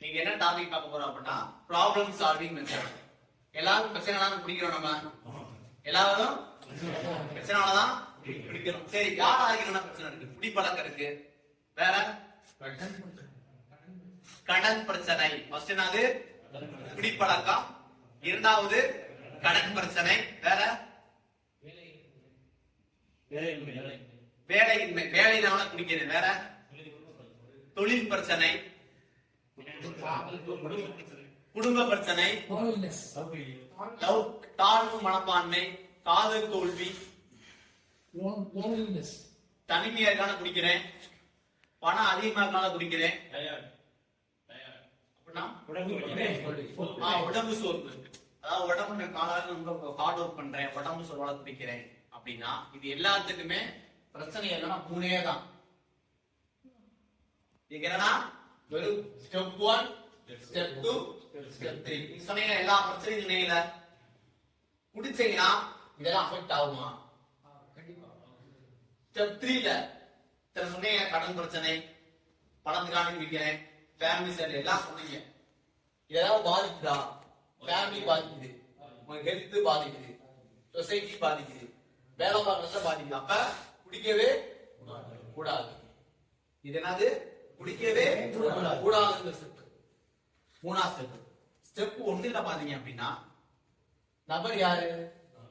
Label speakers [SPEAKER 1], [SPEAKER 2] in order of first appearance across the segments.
[SPEAKER 1] நீங்க என்ன டாபிக் பார்க்க போறோம் அப்படின்னா ப்ராப்ளம் சால்விங் மெத்தட். எல்லாரும் பிரச்சனை பிடிக்கிறோம். நம்ம எல்லாரும் பிரச்சனைதான் பிடிக்கிறோம். சரி, யாராருக்கு என்ன பிரச்சனை இருக்கு? குடிப்பழக்கம் இருக்கு, வேற கடன் பிரச்சனை. ஃபர்ஸ்ட் என்னது? குடிப்பழக்கம். இரண்டாவது கடன் பிரச்சனை. வேற வேலையின்மை, வேலையினால குடிக்கிறது. வேற தொழில் பிரச்சனை, குடும்ப பிரச்சனை, தாழ்வு மனப்பான்மை, காதல் தோல்வி, தனிமையா இருக்கான குடிக்கிறேன், பணம் அதிகமா இருக்கான குடிக்கிறேன், உடம்பு சோர்வு, அதாவது உடம்பு காலால ரொம்ப ஹார்ட் ஒர்க் பண்றேன், உடம்பு சோர்வால குடிக்கிறேன் அப்படின்னா இது எல்லாத்துக்குமே பிரச்சனை என்னன்னா மூணே தான். இது என்னன்னா வெறும் ஸ்டெப் 1, ஸ்டெப் 2, ஸ்டெப் 3. சொன்னீங்க எல்லா பிரச்சனையும் சொன்னீங்கல, குடிச்சீங்கன்னா இதெல்லாம் அஃபெக்ட் ஆகுமா? ஸ்டெப் 3ல சொன்னீங்க கடன் பிரச்சனை, பணத்துக்கான விற்கிறேன், ஃபேமிலி சைடு எல்லாம் சொன்னீங்க. இதெல்லாம் பாதிக்குதா? ஃபேமிலி பாதிக்குது, உங்க ஹெல்த் பாதிக்குது, சொசைட்டி பாதிக்குது, வேலை பார்க்கறத பாதிக்குது. அப்ப குடிக்கவே கூடாது. இது என்னது? குடிக்கவே கூடாது. மூணாவது ஸ்டெப். ஸ்டெப் 1ல பாத்தீங்க அப்படின்னா நபர் யாரு?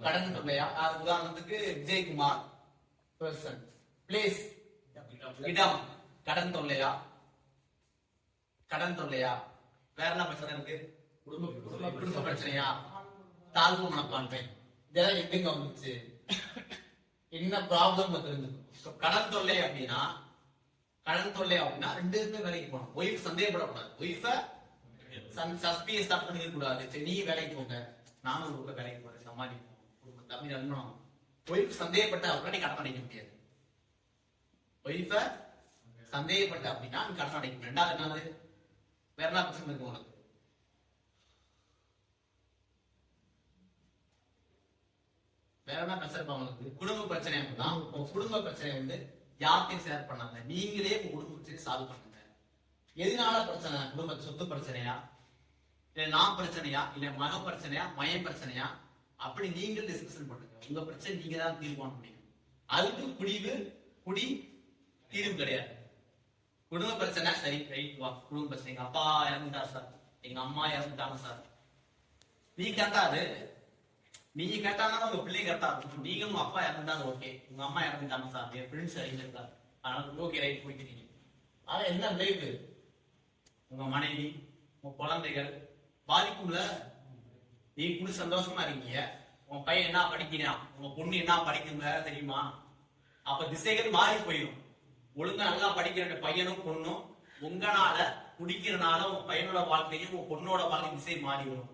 [SPEAKER 1] கடன் தொல்லையா? உதாரணத்துக்கு விஜயகுமார் பர்சன், பிளேஸ் இடம், கடன் தொல்லையா? கடன் தொல்லையா? வேற என்ன பிரச்சனை இருக்கு? குடும்ப பிரச்சனையா? தாழ்வு மனப்பான்மை. இதெல்லாம் எங்க வந்துச்சு? என்ன ப்ராப்ளம் தெரிஞ்சுக்கணும். கடன் தொல்லை அப்படின்னா ரெண்டு பேருமே வேலைக்கு போகணும். ஒய்ஃப் சந்தேகப்படக்கூடாது, ஒய்ஃப சஸ்பியை ஸ்டார்ட் பண்ணிக்க கூடாது. சரி, நீ வேலைக்கு போங்க, நானும் ஒரு வேலைக்கு போறேன், சமாளிப்போம் தம்பி அனுப்பணும். ஒய்ஃப் சந்தேகப்பட்ட அப்படின்னா நீ கடன் அடைக்க முடியாது. ஒய்ஃப சந்தேகப்பட்ட அப்படின்னா நீ கடன் அடைக்க முடியும். ரெண்டாவது என்னது? வேற என்ன பிரச்சனை இருக்கு உனக்கு? வேற என்ன பிரச்சனை இருப்பா உங்களுக்கு? குடும்ப பிரச்சனை அப்படின்னா குடும்ப பிரச்சனை வந்து யார்கிட்டையும் ஷேர் பண்ணாங்க, நீங்களே உங்க குடும்ப பிரச்சனை சால்வ் பண்ணுங்க. எதனால பிரச்சனை? குடும்ப சொத்து பிரச்சனையா, இல்ல நான் பிரச்சனையா, இல்ல மக பிரச்சனையா, மயம் பிரச்சனையா, அப்படி நீங்கள் டிஸ்கஷன் பண்ணுங்க. உங்க பிரச்சனை நீங்க தான் தீர்வு பண்ண முடியும். அதுக்கு குடி தீர்வு கிடையாது. குடும்ப பிரச்சனை சரி, ரைட், வா. குடும்ப பிரச்சனை, எங்க அப்பா இறந்துட்டார் சார், எங்க அம்மா இறந்துட்டாங்க சார், நீ கேட்டாரு, நீங்க கேட்டானா உங்க பிள்ளை கேட்டா இருக்கும். நீங்களும் உங்க அப்பா இறந்துட்டாங்க, ஓகே, உங்க அம்மா இறந்துட்டாங்க சார், என் ஃப்ரெண்ட்ஸ் இறந்துட்டாங்க, அதனால ஓகே ரைட் போய்க்கிறீங்க. ஆனா என்ன விளைவு? உங்க மனைவி, உங்க குழந்தைகள் பாதிக்கும்ல. நீ கூட சந்தோஷமா இருக்கீங்க, உன் பையன் என்ன படிக்கிறான், உங்க பொண்ணு என்ன படிக்குங்க தெரியுமா? அப்ப திசைகள் மாறி போயிடும். ஒழுங்கா நல்லா படிக்கிற பையனும் பொண்ணும் உங்களால குடிக்கிறனால உங்க பையனோட வாழ்க்கையும் உங்க பொண்ணோட வாழ்க்கை திசை மாறி வரும்.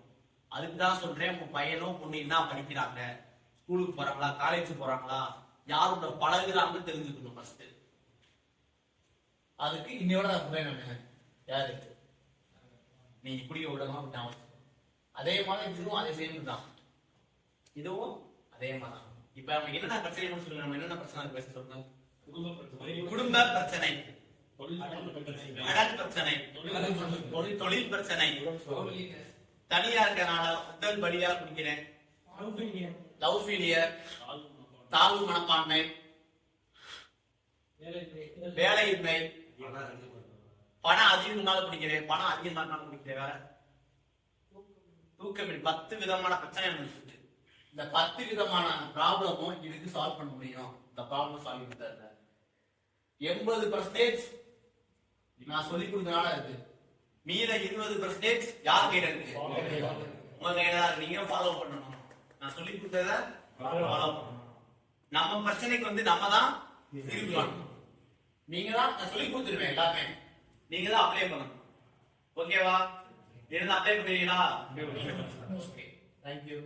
[SPEAKER 1] அதுக்குதான் சொல்றேன், உங்க பையனும் பொண்ணு என்ன படிக்கிறாங்க, ஸ்கூலுக்கு போறாங்களா, காலேஜ் போறாங்களா, யாரோட பழகுறாங்கன்னு தெரிஞ்சுக்கணும் ஃபர்ஸ்ட். அதுக்கு இன்னையோட நான் யாரு நீ குடிக்க விடமா விட்டான். அதே மாதிரி இதுவும் அதே சேம் தான், இதுவும் அதே மாதிரி. இப்ப நம்ம என்னென்ன பிரச்சனை சொல்லுங்க, நம்ம என்னென்ன பிரச்சனை பேச சொல்றோம்? குடும்ப பிரச்சனை, கடன் பிரச்சனை, தொழில் பிரச்சனை, தனியா இருக்கனால உடல் வலியா குடிக்கிறேன், லவ் ஃபெயிலியர், தாழ்வு மனப்பான்மை, வேலையின்மை, பணம் அதிகமானால குடிக்கிறேன், பணம் அதிகமானால குடிக்கிறேன், வேற தூக்கமில்லை. 10 விதமான பிரச்சனை இருக்கு. இந்த 10 விதமான ப்ராப்ளமும் இதுக்கு சால்வ் பண்ண முடியும். இந்த ப்ராப்ளம் சால்வ் பண்றதுல 80% நான் சொல்லி கொடுத்தனால இருக்கு. மீத 20% யார் கையில இருக்கு? உங்க கையில தான். நீங்க ஃபாலோ பண்ணணும். நான் சொல்லி கொடுத்தத ஃபாலோ பண்ணணும். நம்ம பிரச்சனைக்கு வந்து நம்ம தான் தீர்வு காணணும். நீங்க தான், நான் சொல்லி கொடுத்துருவேன் எல்லாமே, நீங்க தான் அப்ளை பண்ணணும். ஓகேவா? இருந்தா அப்ளை பண்ணுவீங்களா? Okay, thank you.